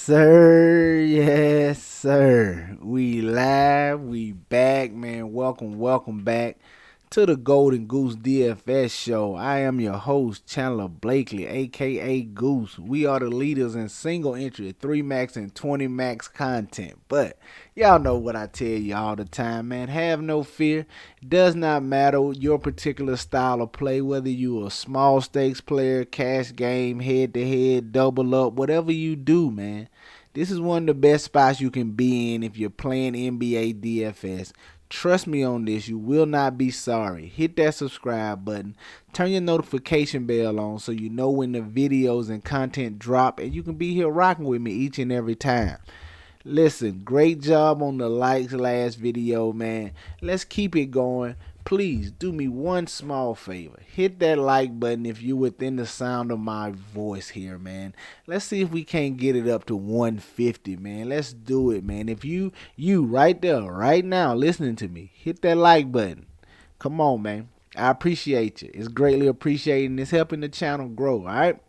sir. Yes, sir. We live. We back, man. Welcome back to the Golden Goose DFS show. I am your host, Chandler Blakely, aka Goose. We are the leaders in single entry, 3 max and 20 max content. But y'all know what I tell you all the time, man. Have no fear. Does not matter your particular style of play, whether you a small stakes player, cash game, head to head, double up, whatever you do, man. This is one of the best spots you can be in if you're playing NBA DFS. Trust me on this, you will not be sorry. Hit that subscribe button. Turn your notification bell on so you know when the videos and content drop, and you can be here rocking with me each and every time. Listen, great job on the likes last video, man. Let's keep it going. Please do me one small favor. Hit that like button if you're within the sound of my voice here, man. Let's see if we can't get it up to 150, man. Let's do it, man. If you right there, right now, listening to me, hit that like button. Come on, man. I appreciate you. It's greatly appreciated and it's helping the channel grow, all right?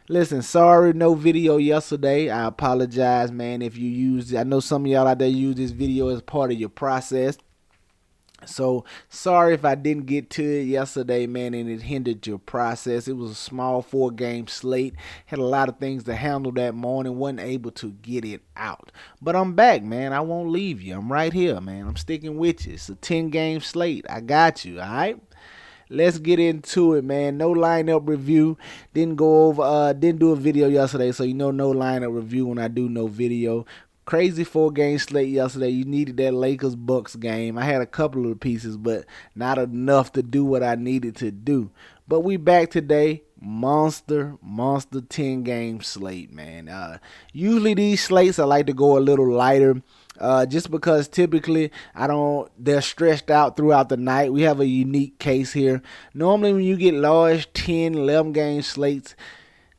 Listen, sorry, no video yesterday. I apologize, man, if you used, I know some of y'all out there use this video as part of your process. So sorry if I didn't get to it yesterday, man, and it hindered your process. It was a small 4-game slate. Had a lot of things to handle that morning. Wasn't able to get it out. But I'm back, man. I won't leave you. I'm right here, man. I'm sticking with you. It's a 10-game slate. I got you, all right? Let's get into it, man. No lineup review. Didn't do a video yesterday, so no lineup review when I do no video. Crazy 4-game slate yesterday. You needed that Lakers Bucks game. I had a couple of pieces, but not enough to do what I needed to do. But we back today. Monster 10-game slate, man. Usually these slates I like to go a little lighter. Just because typically they're stretched out throughout the night. We have a unique case here. Normally when you get large 10, 11 game slates,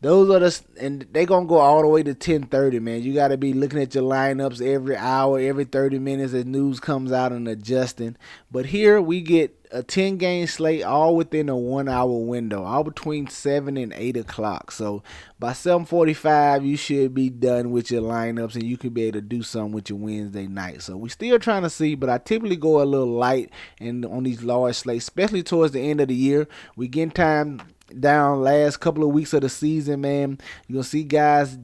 those are and they're going to go all the way to 10:30, man. You got to be looking at your lineups every hour, every 30 minutes as news comes out and adjusting. But here we get a 10-game slate all within a 1-hour window, all between 7 and 8 o'clock. So by 7:45, you should be done with your lineups and you can be able to do something with your Wednesday night. So we're still trying to see, but I typically go a little light on these large slates, especially towards the end of the year. We get time down last couple of weeks of the season, man. You're gonna see guys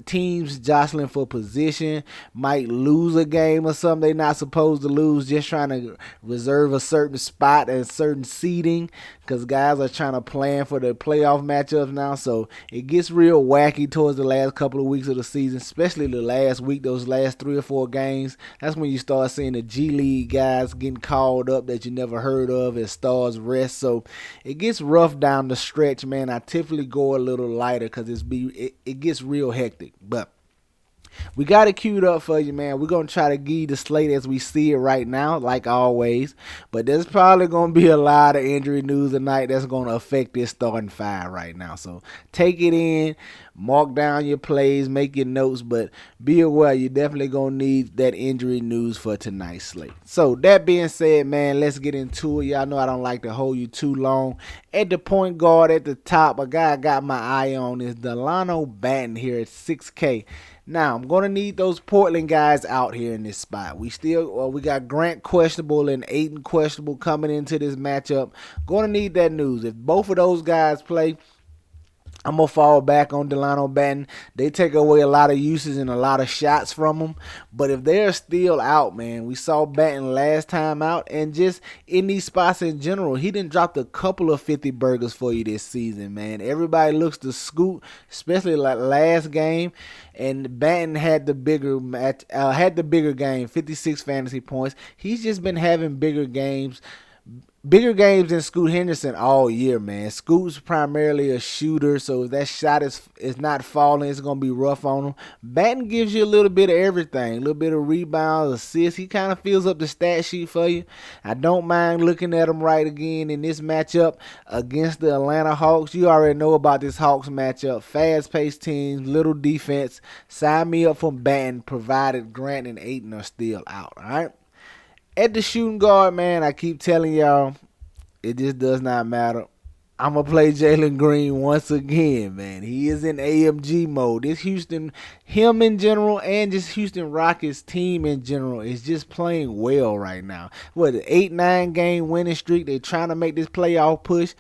teams jostling for position, might lose a game or something they're not supposed to lose, just trying to reserve a certain spot and certain seeding, because guys are trying to plan for the playoff matchups now. So it gets real wacky towards the last couple of weeks of the season, especially the last week, those last 3 or 4 games. That's when you start seeing the G League guys getting called up that you never heard of as stars rest. So it gets rough down the stretch, man. I typically go a little lighter because it gets real hectic. But we got it queued up for you, man. We're going to try to give you the slate as we see it right now, like always. But there's probably going to be a lot of injury news tonight that's going to affect this starting 5 right now. So take it in, mark down your plays, make your notes. But be aware, you're definitely going to need that injury news for tonight's slate. So that being said, man, let's get into it. Y'all know I don't like to hold you too long. At the point guard at the top, a guy I got my eye on is Delano Banton here at 6K. Now, I'm going to need those Portland guys out here in this spot. We got Grant questionable and Ayton questionable coming into this matchup. Going to need that news. If both of those guys play, I'm going to fall back on Delano Banton. They take away a lot of uses and a lot of shots from them. But if they're still out, man, we saw Banton last time out. And just in these spots in general, he done dropped a couple of 50 burgers for you this season, man. Everybody looks to scoot, especially like last game. And Banton had the bigger game, 56 fantasy points. He's just been having bigger games than Scoot Henderson all year, man. Scoot's primarily a shooter, so if that shot is not falling, it's going to be rough on him. Banton gives you a little bit of everything, a little bit of rebounds, assists. He kind of fills up the stat sheet for you. I don't mind looking at him right again in this matchup against the Atlanta Hawks. You already know about this Hawks matchup. Fast-paced teams, little defense. Sign me up for Banton, provided Grant and Ayton are still out, all right? At the shooting guard, man, I keep telling y'all, it just does not matter. I'm going to play Jalen Green once again, man. He is in AMG mode. This him in general, and just Houston Rockets team in general is just playing well right now. What, an 8-9 game winning streak? They're trying to make this playoff push.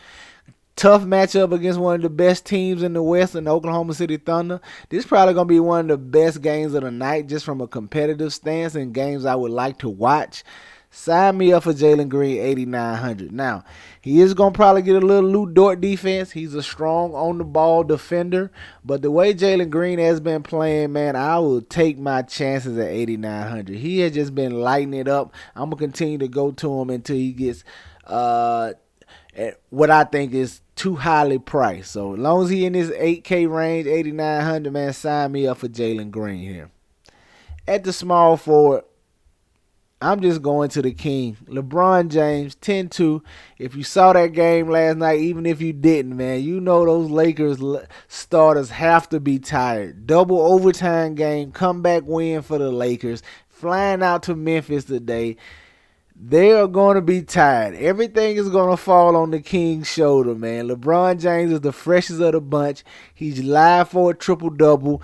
Tough matchup against one of the best teams in the West, in the Oklahoma City Thunder. This is probably going to be one of the best games of the night just from a competitive stance and games I would like to watch. Sign me up for Jalen Green, 8,900. Now, he is going to probably get a little Lou Dort defense. He's a strong on-the-ball defender. But the way Jalen Green has been playing, man, I will take my chances at 8,900. He has just been lighting it up. I'm going to continue to go to him until he gets at what I think is too highly priced. So, as long as he in this 8K range, 8,900, man, sign me up for Jalen Green here. At the small forward, I'm just going to the king. LeBron James, 10-2. If you saw that game last night, even if you didn't, man, you know those Lakers starters have to be tired. Double overtime game, comeback win for the Lakers. Flying out to Memphis today. They are going to be tired. Everything is going to fall on the king's shoulder, man. LeBron James is the freshest of the bunch. He's live for a triple-double.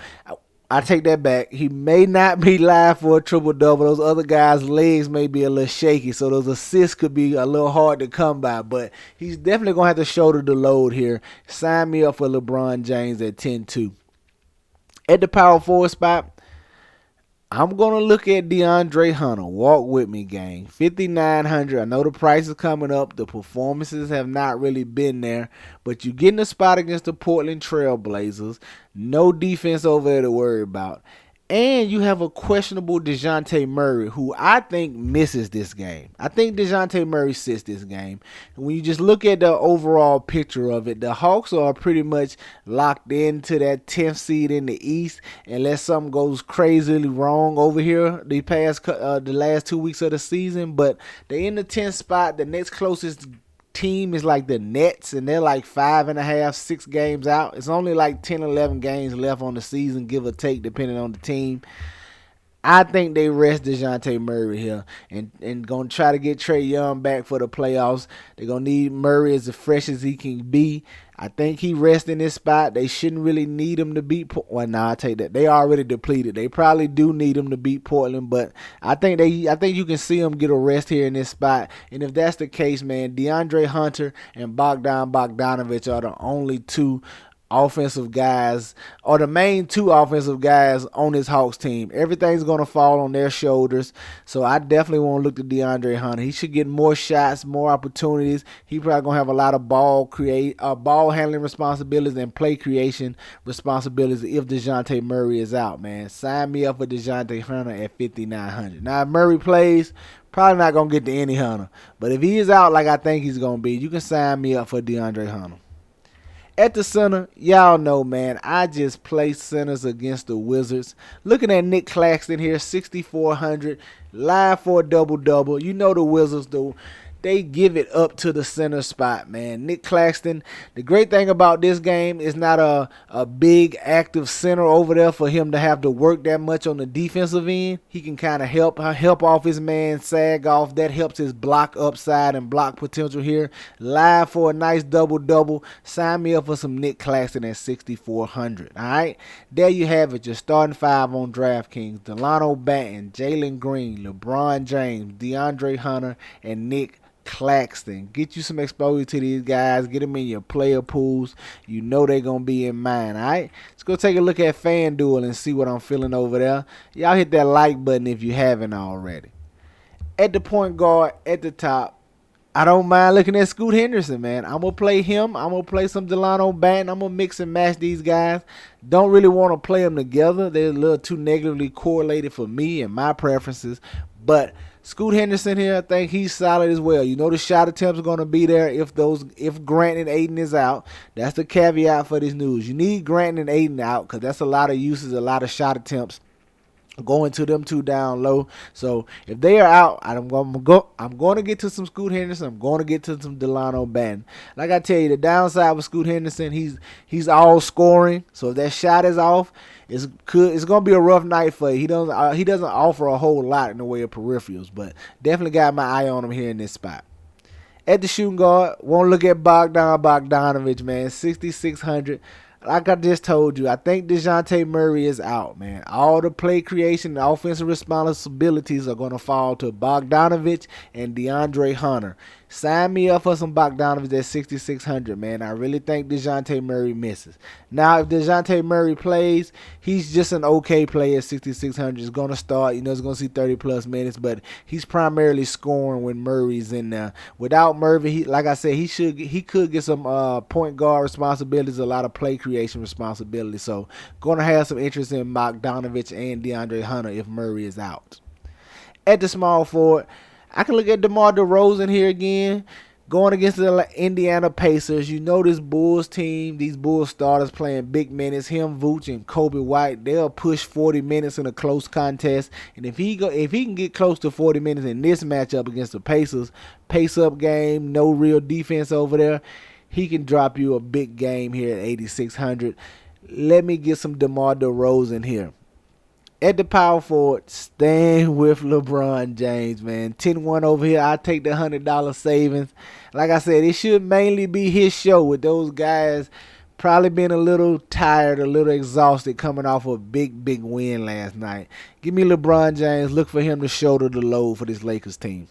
I take that back. He may not be live for a triple-double. Those other guys' legs may be a little shaky, so those assists could be a little hard to come by. But he's definitely going to have to shoulder the load here. Sign me up for LeBron James at 10-2. At the power forward spot, I'm going to look at DeAndre Hunter. Walk with me, gang. 5,900. I know the price is coming up. The performances have not really been there. But you're getting a spot against the Portland Trail Blazers. No defense over there to worry about. And you have a questionable DeJounte Murray, who I think misses this game. I think DeJounte Murray sits this game. And when you just look at the overall picture of it, the Hawks are pretty much locked into that 10th seed in the East, unless something goes crazily wrong over here the last 2 weeks of the season. But they in the 10th spot. The next closest team is like the Nets, and they're like 5.5, 6 games out. It's only like 10, 11 games left on the season, give or take, depending on the team. I think they rest DeJounte Murray here and going to try to get Trae Young back for the playoffs. They're going to need Murray as fresh as he can be. I think he rests in this spot. They shouldn't really need him to beat Portland. Well, nah, I take that. They already depleted. They probably do need him to beat Portland, but I think you can see him get a rest here in this spot. And if that's the case, man, DeAndre Hunter and Bogdan Bogdanovic are the only two offensive guys, or the main two offensive guys on this Hawks team. Everything's going to fall on their shoulders. So I definitely want to look to DeAndre Hunter. He should get more shots, more opportunities. He probably going to have a lot of ball handling responsibilities and play creation responsibilities if DeJounte Murray is out, man. Sign me up for DeJounte Hunter at 5,900. Now, if Murray plays, probably not going to get to any Hunter. But if he is out like I think he's going to be, you can sign me up for DeAndre Hunter. At the center, y'all know, man, I just play centers against the Wizards. Looking at Nick Claxton here, 6,400, live for a double-double. You know the Wizards, though. They give it up to the center spot, man. Nick Claxton, the great thing about this game is not a big active center over there for him to have to work that much on the defensive end. He can kind of help off his man, sag off. That helps his block upside and block potential here. Live for a nice double-double. Sign me up for some Nick Claxton at 6,400. All right? There you have it. Your starting five on DraftKings. Delano Banton, Jalen Green, LeBron James, DeAndre Hunter, and Nick Claxton. Get you some exposure to these guys. Get them in your player pools. You know they're going to be in mine, all right? Let's go take a look at FanDuel and see what I'm feeling over there. Y'all hit that like button if you haven't already. At the point guard, at the top, I don't mind looking at Scoot Henderson, man. I'm going to play him. I'm going to play some Delano Banton. I'm going to mix and match these guys. Don't really want to play them together. They're a little too negatively correlated for me and my preferences. But Scoot Henderson here, I think he's solid as well. You know the shot attempts are going to be there if Grant and Ayton is out. That's the caveat for this news. You need Grant and Ayton out because that's a lot of uses, a lot of shot attempts going to them two down low. So if they are out, I'm going to get to some Scoot Henderson. I'm going to get to some Delano Banton. Like I tell you, the downside with Scoot Henderson, he's all scoring. So if that shot is off, it's going to be a rough night for you. He doesn't offer a whole lot in the way of peripherals, but definitely got my eye on him here in this spot. At the shooting guard, won't look at Bogdanovich, man. 6,600. Like I just told you, I think DeJounte Murray is out, man. All the play creation and offensive responsibilities are going to fall to Bogdanovich and DeAndre Hunter. Sign me up for some Bogdanovich at 6,600, man. I really think DeJounte Murray misses. Now, if DeJounte Murray plays, he's just an okay player at 6,600. He's going to start, he's going to see 30-plus minutes, but he's primarily scoring when Murray's in there. Without Murray, like I said, he could get some point guard responsibilities, a lot of play creation responsibility. So, going to have some interest in Bogdanovich and DeAndre Hunter if Murray is out. At the small forward, I can look at DeMar DeRozan here again, going against the Indiana Pacers. You know this Bulls team, these Bulls starters playing big minutes. Him, Vooch, and Kobe White, they'll push 40 minutes in a close contest. And if he can get close to 40 minutes in this matchup against the Pacers, pace-up game, no real defense over there, he can drop you a big game here at 8,600. Let me get some DeMar DeRozan here. At the power forward, staying with LeBron James, man. 10-1 over here. I'll take the $100 savings. Like I said, it should mainly be his show with those guys probably been a little tired, a little exhausted coming off a big win last night. Give me LeBron James. Look for him to shoulder the load for this Lakers team.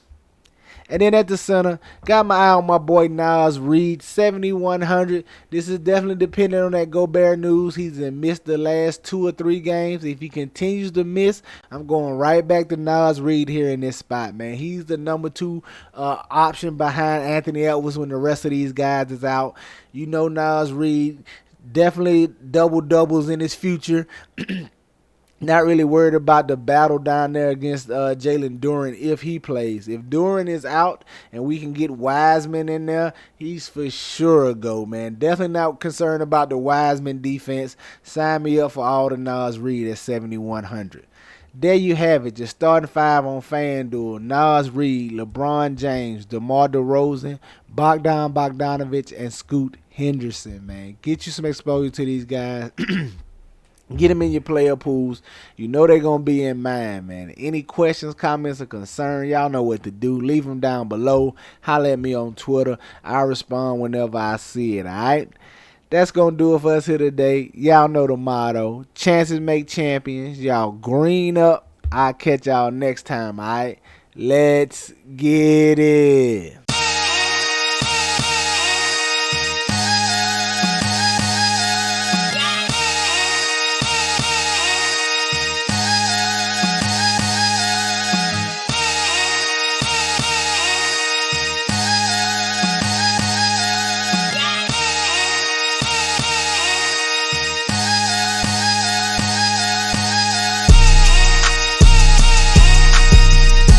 And then at the center, got my eye on my boy Naz Reid, 7,100. This is definitely dependent on that Gobert news. He's missed the last 2 or 3 games. If he continues to miss, I'm going right back to Naz Reid here in this spot, man. He's the number 2 option behind Anthony Edwards when the rest of these guys is out. You know Naz Reid, definitely double-doubles in his future. Not really worried about the battle down there against Jalen Duren if he plays. If Duren is out and we can get Wiseman in there, he's for sure a go, man. Definitely not concerned about the Wiseman defense. Sign me up for all the Naz Reid at 7,100. There you have it. Just starting 5 on FanDuel. Naz Reid, LeBron James, DeMar DeRozan, Bogdanovich, and Scoot Henderson, man. Get you some exposure to these guys. Get them in your player pools. You know they're going to be in mine, man. Any questions, comments, or concerns, y'all know what to do. Leave them down below. Holler at me on Twitter. I'll respond whenever I see it, all right? That's going to do it for us here today. Y'all know the motto. Chances make champions. Y'all green up. I'll catch y'all next time, all right? Let's get it.